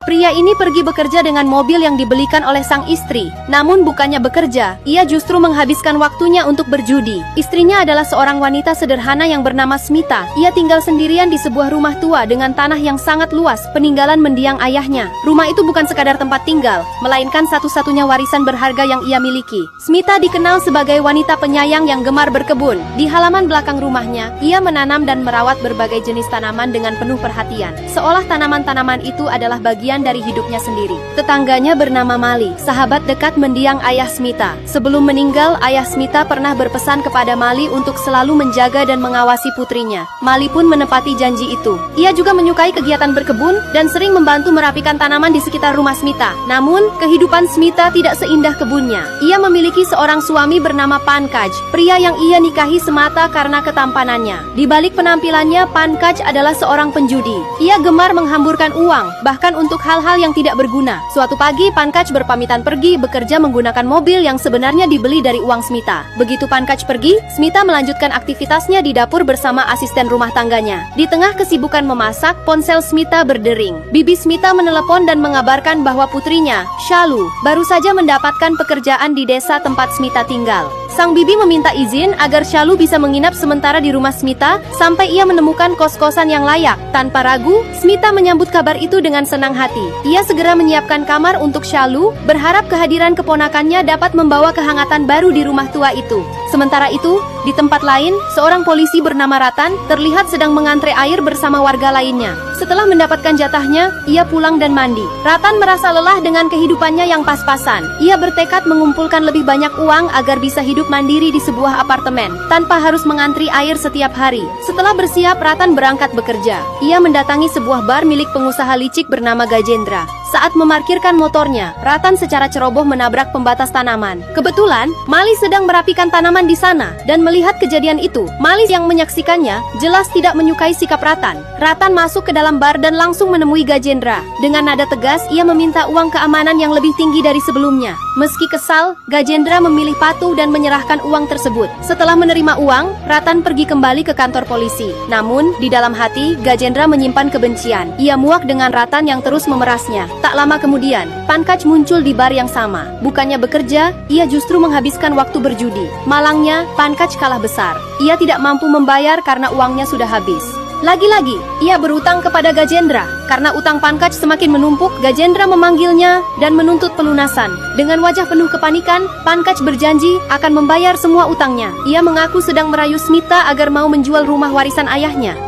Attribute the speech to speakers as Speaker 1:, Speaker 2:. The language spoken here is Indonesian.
Speaker 1: Pria ini pergi bekerja dengan mobil yang dibelikan oleh sang istri. Namun bukannya bekerja, ia justru menghabiskan waktunya untuk berjudi. Istrinya adalah seorang wanita sederhana yang bernama Smita. Ia tinggal sendirian di sebuah rumah tua dengan tanah yang sangat luas, peninggalan mendiang ayahnya. Rumah itu bukan sekadar tempat tinggal, melainkan satu-satunya warisan berharga yang ia miliki. Smita dikenal sebagai wanita penyayang yang gemar berkebun. Di halaman belakang rumahnya, ia menanam dan merawat berbagai jenis tanaman dengan penuh perhatian, seolah tanaman-tanaman itu adalah bagian dari hidupnya sendiri. Tetangganya bernama Mali, sahabat dekat mendiang ayah Smita. Sebelum meninggal, ayah Smita pernah berpesan kepada Mali untuk selalu menjaga dan mengawasi putrinya. Mali pun menepati janji itu. Ia juga menyukai kegiatan berkebun dan sering membantu merapikan tanaman di sekitar rumah Smita. Namun, kehidupan Smita tidak seindah kebunnya. Ia memiliki seorang suami bernama Pankaj, pria yang ia nikahi semata karena ketampanannya. Di balik penampilannya, Pankaj adalah seorang penjudi. Ia gemar menghamburkan uang, bahkan untuk hal-hal yang tidak berguna. Suatu pagi, Pankaj berpamitan pergi bekerja menggunakan mobil yang sebenarnya dibeli dari uang Smita. Begitu Pankaj pergi, Smita melanjutkan aktivitasnya di dapur bersama asisten rumah tangganya. Di tengah kesibukan memasak, ponsel Smita berdering. Bibi Smita menelepon dan mengabarkan bahwa putrinya, Shalu, baru saja mendapatkan pekerjaan di desa tempat Smita tinggal. Sang bibi meminta izin agar Shalu bisa menginap sementara di rumah Smita sampai ia menemukan kos-kosan yang layak. Tanpa ragu, Smita menyambut kabar itu dengan senang hati. Ia segera menyiapkan kamar untuk Shalu, berharap kehadiran keponakannya dapat membawa kehangatan baru di rumah tua itu. Sementara itu, di tempat lain, seorang polisi bernama Ratan terlihat sedang mengantre air bersama warga lainnya. Setelah mendapatkan jatahnya, ia pulang dan mandi. Ratan merasa lelah dengan kehidupannya yang pas-pasan. Ia bertekad mengumpulkan lebih banyak uang agar bisa hidup mandiri di sebuah apartemen, tanpa harus mengantri air setiap hari. Setelah bersiap, Ratan berangkat bekerja. Ia mendatangi sebuah bar milik pengusaha licik bernama Gajendra. Saat memarkirkan motornya, Ratan secara ceroboh menabrak pembatas tanaman. Kebetulan, Mali sedang merapikan tanaman di sana, dan melihat kejadian itu, Mali yang menyaksikannya jelas tidak menyukai sikap Ratan. Ratan masuk ke dalam bar dan langsung menemui Gajendra. Dengan nada tegas, ia meminta uang keamanan yang lebih tinggi dari sebelumnya. Meski kesal, Gajendra memilih patuh dan menyerahkan uang tersebut. Setelah menerima uang, Ratan pergi kembali ke kantor polisi. Namun, di dalam hati, Gajendra menyimpan kebencian. Ia muak dengan Ratan yang terus memerasnya. Tak lama kemudian, Pankaj muncul di bar yang sama. Bukannya bekerja, ia justru menghabiskan waktu berjudi. Malangnya, Pankaj kalah besar. Ia tidak mampu membayar karena uangnya sudah habis. Lagi-lagi, ia berutang kepada Gajendra. Karena utang Pankaj semakin menumpuk, Gajendra memanggilnya dan menuntut pelunasan. Dengan wajah penuh kepanikan, Pankaj berjanji akan membayar semua utangnya. Ia mengaku sedang merayu Smita agar mau menjual rumah warisan ayahnya.